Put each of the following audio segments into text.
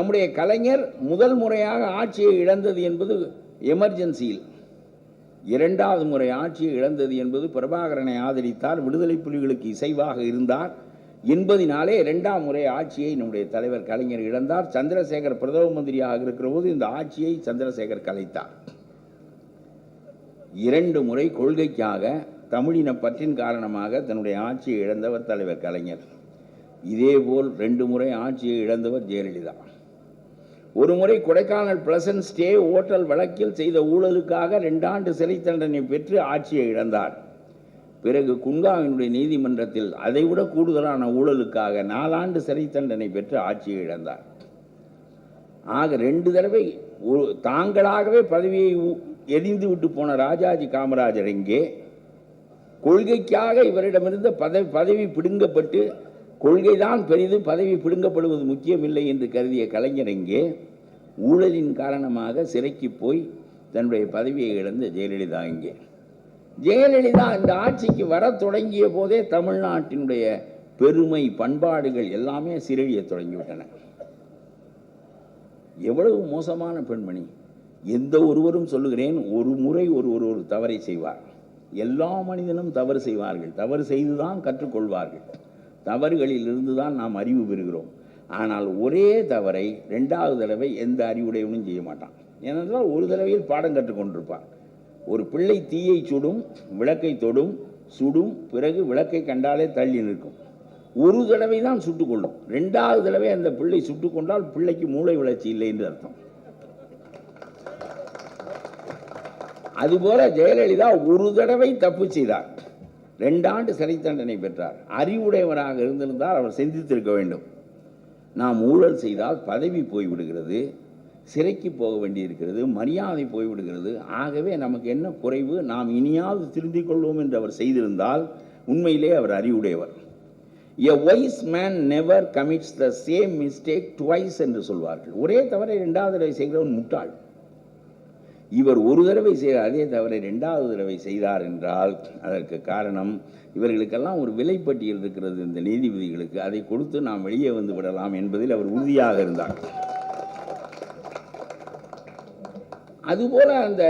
நம்முடைய கலைஞர் முதல் முறையாக ஆட்சியை இழந்தது என்பது எமர்ஜென்சியில், இரண்டாவது முறை ஆட்சியை இழந்தது என்பது பிரபாகரனை ஆதரித்தார், விடுதலை புலிகளுக்கு இசைவாக இருந்தார் என்பதினாலே இரண்டாம் முறை ஆட்சியை நம்முடைய தலைவர் கலைஞர் இழந்தார். சந்திரசேகர் பிரதம மந்திரியாக இருக்கிற போது இந்த ஆட்சியை சந்திரசேகர் கலைத்தார். 2 முறை கொள்கைக்காக தமிழின பற்றின் காரணமாக தன்னுடைய ஆட்சியை இழந்தவர் தலைவர் கலைஞர். இதேபோல் 2 முறை ஆட்சியை இழந்தவர் ஜெயலலிதா. ஒரு முறை கொடைக்கானல் பிளசன்ட் ஸ்டே ஓட்டல் வழக்கில் செய்த ஊழலுக்காக 2 ஆண்டு சிறை தண்டனை பெற்று ஆட்சியை இழந்தார். பிறகு குன்காவினுடைய நீதிமன்றத்தில் அதைவிட கூடுதலான ஊழலுக்காக 4 ஆண்டு சிறை தண்டனை பெற்று ஆட்சியை இழந்தார். ஆக 2 தடவை தாங்களாகவே பதவியை எரிந்து விட்டு போன ராஜாஜி காமராஜர் எங்கே? கொள்கைக்காக இவரிடமிருந்த பதவி பிடுங்கப்பட்டு, கொள்கைதான் பெரிது, பதவி பிடுங்கப்படுவது முக்கியமில்லை என்று கருதிய கலைஞர் எங்கே? ஊழலின் காரணமாக சிறைக்கு போய் தன்னுடைய பதவியை இழந்த ஜெயலலிதா எங்கே? ஜெயலலிதா இந்த ஆட்சிக்கு வர தொடங்கிய போதே தமிழ்நாட்டினுடைய பெருமை, பண்பாடுகள் எல்லாமே சீரழிய தொடங்கிவிட்டன. எவ்வளவு மோசமான பெண்மணி! எந்த ஒருவரும் சொல்லுகிறேன், ஒரு முறை ஒரு தவறை செய்வார். எல்லா மனிதனும் தவறு செய்வார்கள், தவறு செய்துதான் கற்றுக்கொள்வார்கள், தவறுகளில் இருந்துதான் நாம் அறிவு பெறுகிறோம். ஆனால் ஒரே தவறை 2வது தடவை எந்த அறிவுடையவனும் செய்ய மாட்டான். ஏனென்றால் ஒரு தடவையில் பாடம் கற்றுக்கொண்டிருப்பான். ஒரு பிள்ளை தீயை சுடும், விளக்கை தொடும், சுடும், பிறகு விளக்கை கண்டாலே தள்ளி நிற்கும். ஒரு தடவை தான் சுட்டுக்கொள்ளும். 2வது தடவை அந்த பிள்ளை சுட்டுக்கொண்டால் பிள்ளைக்கு மூளை வளர்ச்சி இல்லை என்று அர்த்தம். அதுபோல ஜெயலலிதா ஒரு தடவை தப்பு செய்தார், 2 ஆண்டு சிறை தண்டனை பெற்றார். அறிவுடையவராக இருந்திருந்தால் அவர் சிந்தித்திருக்க வேண்டும். நாம் ஊழல் செய்தால் பதவி போய்விடுகிறது, சிறைக்கு போக வேண்டியிருக்கிறது, மரியாதை போய்விடுகிறது. ஆகவே நமக்கு என்ன குறைவு, நாம் இனியாவது திருந்திக் கொள்வோம் என்று அவர் செய்திருந்தால் உண்மையிலே அவர் அறிவுடையவர். A wise man never commits the same mistake twice என்று சொல்வார்கள். ஒரே தவறை 2வது தடவை செய்கிறவன் முட்டாள். இவர் ஒரு தடவை செய்த அதே தவறை 2வது தடவை செய்தார் என்றால் அதற்கு காரணம், இவர்களுக்கெல்லாம் ஒரு விலைப்பட்டியல் இருக்கிறது இந்த நீதிபதிகளுக்கு, அதை கொடுத்து நாம் வெளியே வந்து விடலாம் என்பதில் அவர் உறுதியாக இருந்தார். அதுபோல அந்த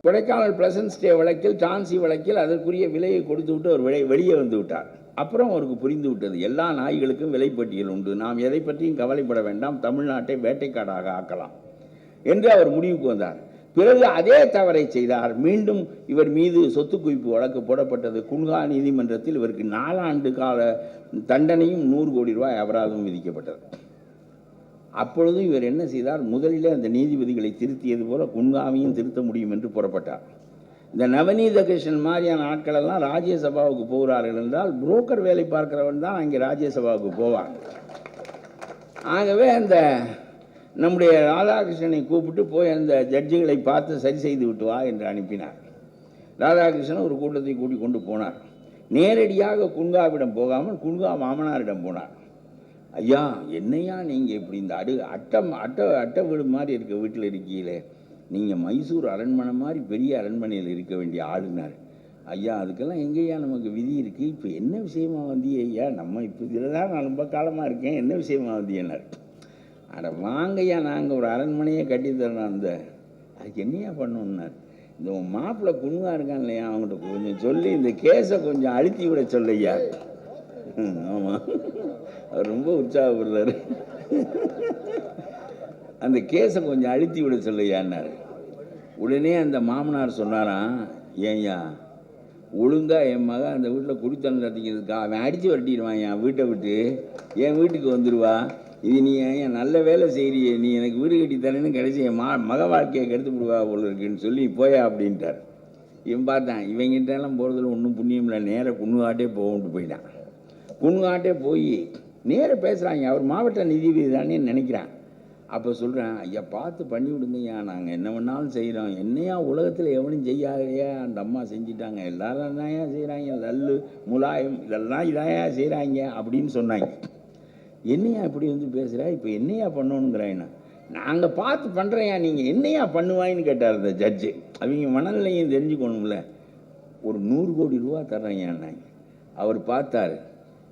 கொடைக்கானல் பிளசன்ட் ஸ்டே வழக்கில், டான்சி வழக்கில் அதற்குரிய விலையை கொடுத்து விட்டு அவர் வெளியே வந்து விட்டார். அப்புறம் அவருக்கு புரிந்து விட்டது, எல்லா நாய்களுக்கும் விலைப்பட்டியல் உண்டு, நாம் எதை பற்றியும் கவலைப்பட வேண்டாம், தமிழ்நாட்டை வேட்டைக்காடாக ஆக்கலாம் என்று அவர் முடிவுக்கு வந்தார். பிறகு அதே தவறை செய்தார். மீண்டும் இவர் மீது சொத்து குவிப்பு வழக்கு போடப்பட்டது. குன்கா நீதிமன்றத்தில் இவருக்கு 4 ஆண்டு கால தண்டனையும் 100 கோடி ரூபாய் அபராதமும் விதிக்கப்பட்டது. அப்பொழுதும் இவர் என்ன செய்தார், முதலிலே அந்த நீதிபதிகளை திருத்தியது போல குன்காவையும் திருத்த முடியும் என்று புறப்பட்டார். இந்த நவநீத கிருஷ்ணன் மாதிரியான ஆட்களெல்லாம் ராஜ்யசபாவுக்கு போகிறார்கள் என்றால் புரோக்கர் வேலை பார்க்கிறவன் தான் அங்கே ராஜ்யசபாவுக்கு போவான். ஆகவே அந்த நம்முடைய ராதாகிருஷ்ணனை கூப்பிட்டு போய் அந்த ஜட்ஜுகளை பார்த்து சரி செய்து விட்டு வா என்று அனுப்பினார். ராதாகிருஷ்ணன் ஒரு கூட்டத்தை கூட்டிக் கொண்டு போனார். நேரடியாக குன்காவிடம் போகாமல் குன்கா மாமனாரிடம் போனார். ஐயா, என்னையா நீங்கள் இப்படி இந்த அட்டை வீடு மாதிரி இருக்க வீட்டில் இருக்கீங்களே, நீங்கள் மைசூர் அரண்மனை மாதிரி பெரிய அரண்மனையில் இருக்க வேண்டிய ஆளுநர். ஐயா, அதுக்கெல்லாம் எங்கேயா நமக்கு விதி இருக்குது, இப்போ என்ன விஷயமா வந்தியே ஐயா, நம்ம இப்போ இதில் தான் நான் ரொம்ப காலமாக இருக்கேன், என்ன விஷயமா வந்தியன்னார். அட வாங்கய்யா, நாங்கள் ஒரு அரண்மனையே கட்டித்தரோம், அதுக்கு என்னையா பண்ணணுன்னார். இந்த மாப்பிள்ளை குன்கா இருக்கான் இல்லையா, அவங்கள்ட்ட கொஞ்சம் சொல்லி இந்த கேஸை கொஞ்சம் அழுத்தி விட சொல்லையா. ஆமாம், அவர் ரொம்ப உற்சாகப்படுறாரு. அந்த கேஸை கொஞ்சம் அழுத்தி விட சொல்லையான்னார். உடனே அந்த மாமனார் சொன்னாராம், ஏன்யா ஒழுங்காக என் மகன் அந்த வீட்டில் குடித்தனம் நடத்திக்கிறதுக்கா, அவன் அடித்து வரட்டிடுவான் என் வீட்டை விட்டு, என் வீட்டுக்கு வந்துடுவா, இது நீ ஏன் நல்ல வேலை செய்கிறியே, நீ எனக்கு வீடு கட்டித்தரேன்னு கிடைச்சி என் மக வாழ்க்கையை கெடுத்து விடுவா போல இருக்குன்னு சொல்லி போயா அப்படின்ட்டார். இவன் பார்த்தான், இவங்கிட்டெல்லாம் போகிறதுல ஒன்றும் புண்ணியம் இல்லை, நேராக குன்னுகாட்டே போகன்ட்டு போயிட்டான். குன்னுகாட்டே போய் நேராக பேசுகிறாங்க, அவர் மாவட்ட நீதிபதி தானே நினைக்கிறான். அப்போ சொல்கிறேன், ஐயா பார்த்து பண்ணி விடுங்கய்யா, நாங்கள் என்ன வேணாலும் செய்கிறோம், என்னையா உலகத்தில் எவனும் செய்யாதையா, அந்த அம்மா செஞ்சிட்டாங்க, எல்லாரும் தான்யா செய்கிறாங்க, லல்லு முலாயம் இதெல்லாம் இதாயா செய்கிறாங்க அப்படின்னு சொன்னாங்க. என்னையா இப்படி வந்து பேசுகிறா, இப்போ என்னையா பண்ணணுங்கிறாய்னா, நாங்கள் பார்த்து பண்ணுறேயா, நீங்கள் என்னையா பண்ணுவாயின்னு கேட்டார் அந்த ஜட்ஜு. அவங்க மனநிலையும் தெரிஞ்சுக்கணும்ல. ஒரு 100 கோடி ரூபா தர்றேங்கன்னாங்க. அவர் பார்த்தார்,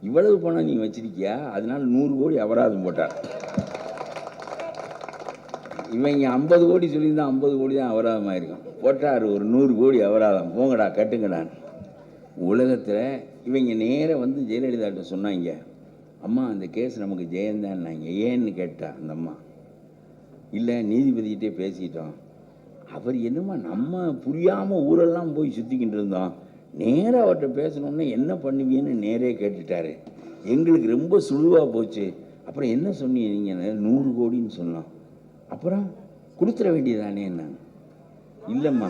இவ்வளவு பணம் நீ வச்சிருக்கியா, அதனால 100 கோடி அபராதம் போட்டார். இவங்க 50 கோடி சொல்லியிருந்தா 50 கோடி தான் அபராதமாக இருக்கும். போட்டார் ஒரு 100 கோடி அபராதம், போங்கடா கட்டுங்கடான்னு. உலகத்தில் இவங்க நேராக வந்து ஜெயலலிதாட்ட சொன்னாங்க, அம்மா அந்த கேஸ் நமக்கு ஜெயந்தான்னாங்க. ஏன்னு கேட்டா அந்த அம்மா, இல்லை நீதிபதிகிட்டே பேசிட்டோம், அவர் என்னம்மா நம்ம புரியாமல் ஊரெல்லாம் போய் சுற்றிக்கிட்டு இருந்தோம், நேராக அவர்கிட்ட பேசணுன்னு என்ன பண்ணுவீன்னு நேரே கேட்டுட்டாரு, எங்களுக்கு ரொம்ப சுழுவாக போச்சு. அப்புறம் என்ன சொன்னீங்க நீங்கள்? 100 கோடின்னு சொன்னோம். அப்புறம் கொடுத்துட வேண்டியதானே என்ன? இல்லைம்மா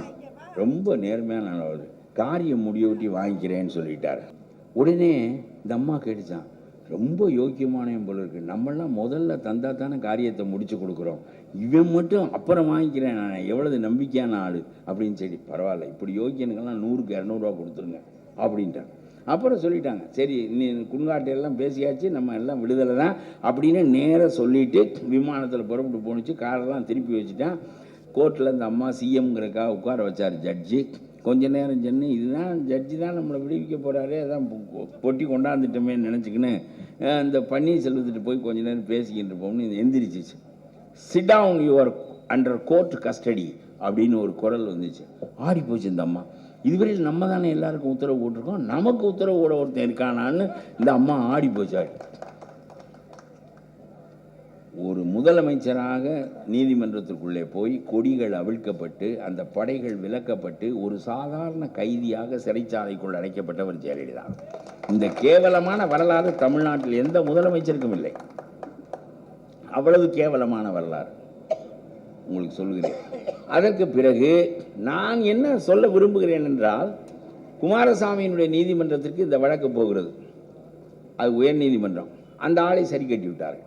ரொம்ப நேர்மையான அவர், காரியம் முடியொட்டி வாங்கிக்கிறேன்னு சொல்லிட்டார். உடனே இந்த அம்மா கேட்டுச்சான், ரொம்ப யோக்கியமான போல இருக்கு, நம்மளாம் முதல்ல தந்தா தானே காரியத்தை முடிச்சு கொடுக்குறோம், இவன் மட்டும் அப்புறம் வாங்கிக்கிறேன், நான் எவ்வளவு நம்பிக்கையான ஆள் அப்படின்னு. சரி பரவாயில்ல, இப்படி யோக்கியனுக்கெல்லாம் 100க்கு 200 ரூபா கொடுத்துருங்க அப்படின்ட்டாங்க. அப்புறம் சொல்லிட்டாங்க, சரி நீ குன்காட்டையெல்லாம் பேசியாச்சு, நம்ம எல்லாம் விடுதலை தான் அப்படின்னு நேராக சொல்லிவிட்டு விமானத்தில் புறப்பட்டு போணுச்சு. காரெல்லாம் திருப்பி வச்சுட்டான். கோர்ட்டில் இந்த அம்மா சிஎம்ங்கிறக்காக உட்கார வச்சார் ஜட்ஜி. கொஞ்ச நேரம் சென்று இதுதான் ஜட்ஜி தான் நம்மளை விடுவிக்க போகிறாரு, அதான் பொட்டி கொண்டாந்துட்டோமே நினச்சிக்கின்னு இந்த பன்னீர்செல்வத்திட்டு போய் கொஞ்ச நேரம் பேசிக்கிட்டு இருப்போம்னு எந்திரிச்சிச்சு. Sit down your under court custody அப்படின்னு ஒரு குரல் வந்துச்சு. ஆடி போச்சு இந்த அம்மா. இதுவரையில் நம்ம தானே எல்லாருக்கும் உத்தரவு போட்டிருக்கோம், நமக்கு உத்தரவு போட ஒருத்தன் இருக்கானான்னு இந்த அம்மா ஆடி போச்சாள். ஒரு முதலமைச்சராக நீதிமன்றத்திற்குள்ளே போய் கொடிகள் அவிழ்க்கப்பட்டு அந்த படைகள் விலக்கப்பட்டு ஒரு சாதாரண கைதியாக சிறைச்சாலைக்குள் அடைக்கப்பட்டவர் ஜெயலலிதா. இந்த கேவலமான வரலாறு தமிழ்நாட்டில் எந்த முதலமைச்சருக்கும் இல்லை. அவ்வளவு கேவலமான வரலாறு உங்களுக்கு சொல்கிறேன். அதற்கு பிறகு நான் என்ன சொல்ல விரும்புகிறேன் என்றால், குமாரசாமியினுடைய நீதிமன்றத்திற்கு இந்த வழக்கு போகிறது, அது உயர் நீதிமன்றம். அந்த ஆளை சரி கட்டி விட்டார்கள்.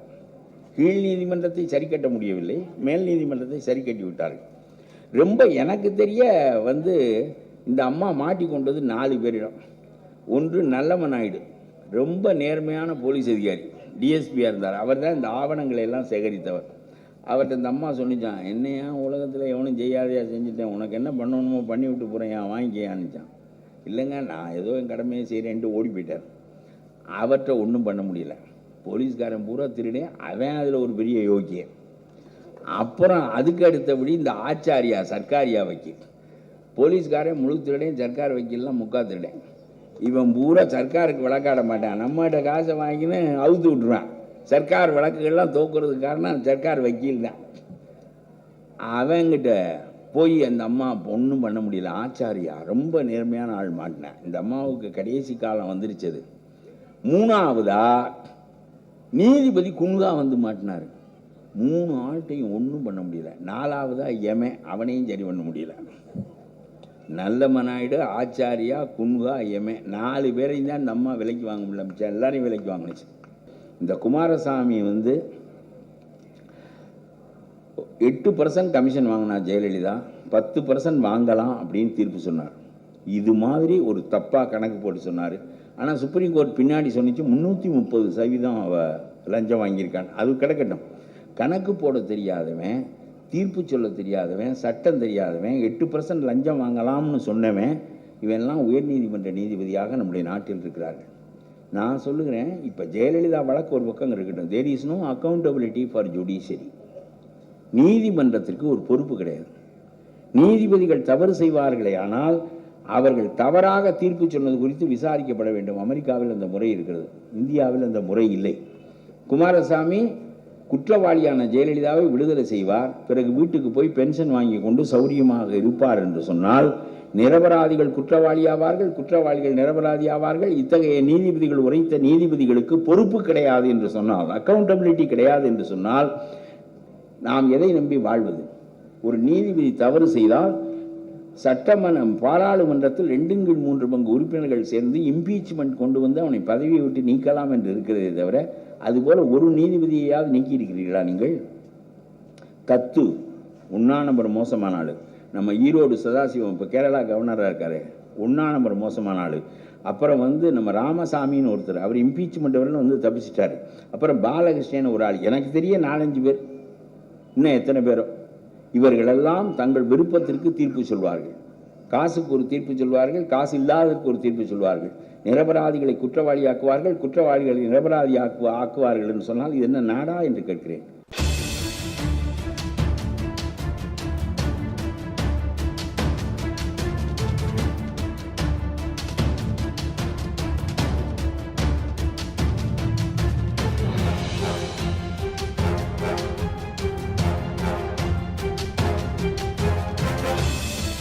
கீழ் நீதிமன்றத்தை சரி கட்ட முடியவில்லை, மேல் நீதிமன்றத்தை சரி கட்டி விட்டார்கள். ரொம்ப எனக்கு தெரிய வந்து இந்த அம்மா மாட்டிக்கொண்டது 4 பேரிடம். ஒன்று நல்லமன் நாயுடு, ரொம்ப நேர்மையான போலீஸ் அதிகாரி, டிஎஸ்பியாக இருந்தார். அவர் தான் இந்த ஆவணங்களை எல்லாம் சேகரித்தவர். அவர்கிட்ட இந்த அம்மா சொன்னிச்சான், என்னையா உலகத்தில் எவனும் செய்யாதையா செஞ்சுட்டேன், உனக்கு என்ன பண்ணணுமோ பண்ணி விட்டு போகிறேன், ஏன் வாங்கிக்கையான்னுச்சான். இல்லைங்க நான் ஏதோ என் கடமையை செய்கிறேன்ட்டு ஓடி போயிட்டார். அவர்கிட்ட ஒன்றும் பண்ண முடியல. போலீஸ்காரன் பூரா திருடே, அவன் அதில் ஒரு பெரிய யோக்கிய. அப்புறம் அதுக்கு அடுத்தபடி இந்த ஆச்சாரியா சர்க்காரியா வக்கீல், போலீஸ்காரன் முழு திருடேன், சர்க்கார் வக்கீல்லாம் முக்கா திருடேன். இவன் பூரா சர்க்காருக்கு வழக்காட மாட்டான், நம்மகிட்ட காசை வாங்கின்னு அவுத்து விட்டுருவான். சர்க்கார் வழக்குகள்லாம் தோக்குறதுக்கு காரணம் சர்க்கார் வக்கீல் தான். அவங்கிட்ட போய் அந்த அம்மா ஒன்றும் பண்ண முடியல. ஆச்சாரியா ரொம்ப நேர்மையான ஆள் மாட்டினேன். இந்த அம்மாவுக்கு கடைசி காலம் வந்துருச்சது. 3ஆவதா நீதிபதி குன்கா வந்து மாட்டினார். 3 ஆள்கிட்டையும் ஒன்றும் பண்ண முடியல. 4ஆவதா எமன், அவனையும் சரி பண்ண முடியல. நல்லமன் நாயுடு, ஆச்சாரியா, குன்கா, எமன் 4 பேரையும் தான் இந்த அம்மா விலைக்கு வாங்க முடியல, எல்லாரையும் விலைக்கு வாங்கினுச்சு. இந்த குமாரசாமி வந்து 8% கமிஷன் வாங்கினா ஜெயலலிதா, 10% வாங்கலாம் அப்படின்னு தீர்ப்பு சொன்னார். இது மாதிரி ஒரு தப்பாக கணக்கு போட்டு சொன்னார். ஆனால் சுப்ரீம் கோர்ட் பின்னாடி சொன்னிச்சு 330% அவ லஞ்சம் வாங்கியிருக்கான். அது கிடக்கட்டும். கணக்கு போட தெரியாதவன், தீர்ப்பு சொல்ல தெரியாதவன், சட்டம் தெரியாதவன், 8% லஞ்சம் வாங்கலாம்னு சொன்னவன், இவெல்லாம் உயர்நீதிமன்ற நீதிபதியாக நம்முடைய நாட்டில் இருக்கிறார்கள். நான் சொல்லுகிறேன், இப்போ ஜெயலலிதா வழக்கு ஒரு பக்கம் இருக்கட்டும், there is no accountability for judiciary. நீதிமன்றத்திற்கு ஒரு பொறுப்பு கிடையாது. நீதிபதிகள் தவறு செய்வார்களே ஆனால் அவர்கள் தவறாக தீர்ப்பு சொன்னது குறித்து விசாரிக்கப்பட வேண்டும். அமெரிக்காவில் அந்த முறை இருக்கிறது, இந்தியாவில் அந்த முறை இல்லை. குமாரசாமி குற்றவாளியான ஜெயலலிதாவை விடுதலை செய்வார், பிறகு வீட்டுக்கு போய் பென்ஷன் வாங்கி கொண்டு சௌரியமாக இருப்பார் என்று சொன்னால் நிரபராதிகள் குற்றவாளியாவார்கள், குற்றவாளிகள் நிரபராதியாவார்கள். இத்தகைய நீதிபதிகள் உரைத்த நீதிபதிகளுக்கு பொறுப்பு கிடையாது என்று சொன்னால், அக்கௌண்டபிலிட்டி கிடையாது என்று சொன்னால் நாம் எதை நம்பி வாழ்வது? ஒரு நீதிபதி தவறு செய்தால் சட்டமன்றம் பாராளுமன்றத்தில் 2/3 உறுப்பினர்கள் சேர்ந்து இம்பீச்மெண்ட் கொண்டு வந்து அவனை பதவியை விட்டு நீக்கலாம் என்று இருக்கிறதே தவிர, அதுபோல ஒரு நீதிபதியையாவது நீக்கி இருக்கிறீர்களா நீங்கள்? கத்து 1ஆம் நம்பர் மோசமான ஆளு. நம்ம ஈரோடு சதாசிவம் இப்போ கேரளா கவர்னராக இருக்காரு, 1ஆம் நம்பர் மோசமான ஆளு. அப்புறம் வந்து நம்ம ராமசாமின்னு ஒருத்தர், அவர் இம்பீச்மெண்ட் வரலும் வந்து தப்பிச்சிட்டாரு. அப்புறம் பாலகிருஷ்ணன் ஒரு ஆள், எனக்கு தெரிய 4-5 பேர், இன்னும் எத்தனை பேரோ. இவர்களெல்லாம் தங்கள் விருப்பத்திற்கு தீர்ப்பு சொல்வார்கள். காசுக்கு ஒரு தீர்ப்பு சொல்வார்கள், காசு இல்லாததற்கு ஒரு தீர்ப்பு சொல்வார்கள். நிரபராதிகளை குற்றவாளி ஆக்குவார்கள், குற்றவாளிகளை நிரபராதி ஆக்குவார்கள் என்று சொன்னால் இது என்ன நாடா என்று கேட்கிறேன்.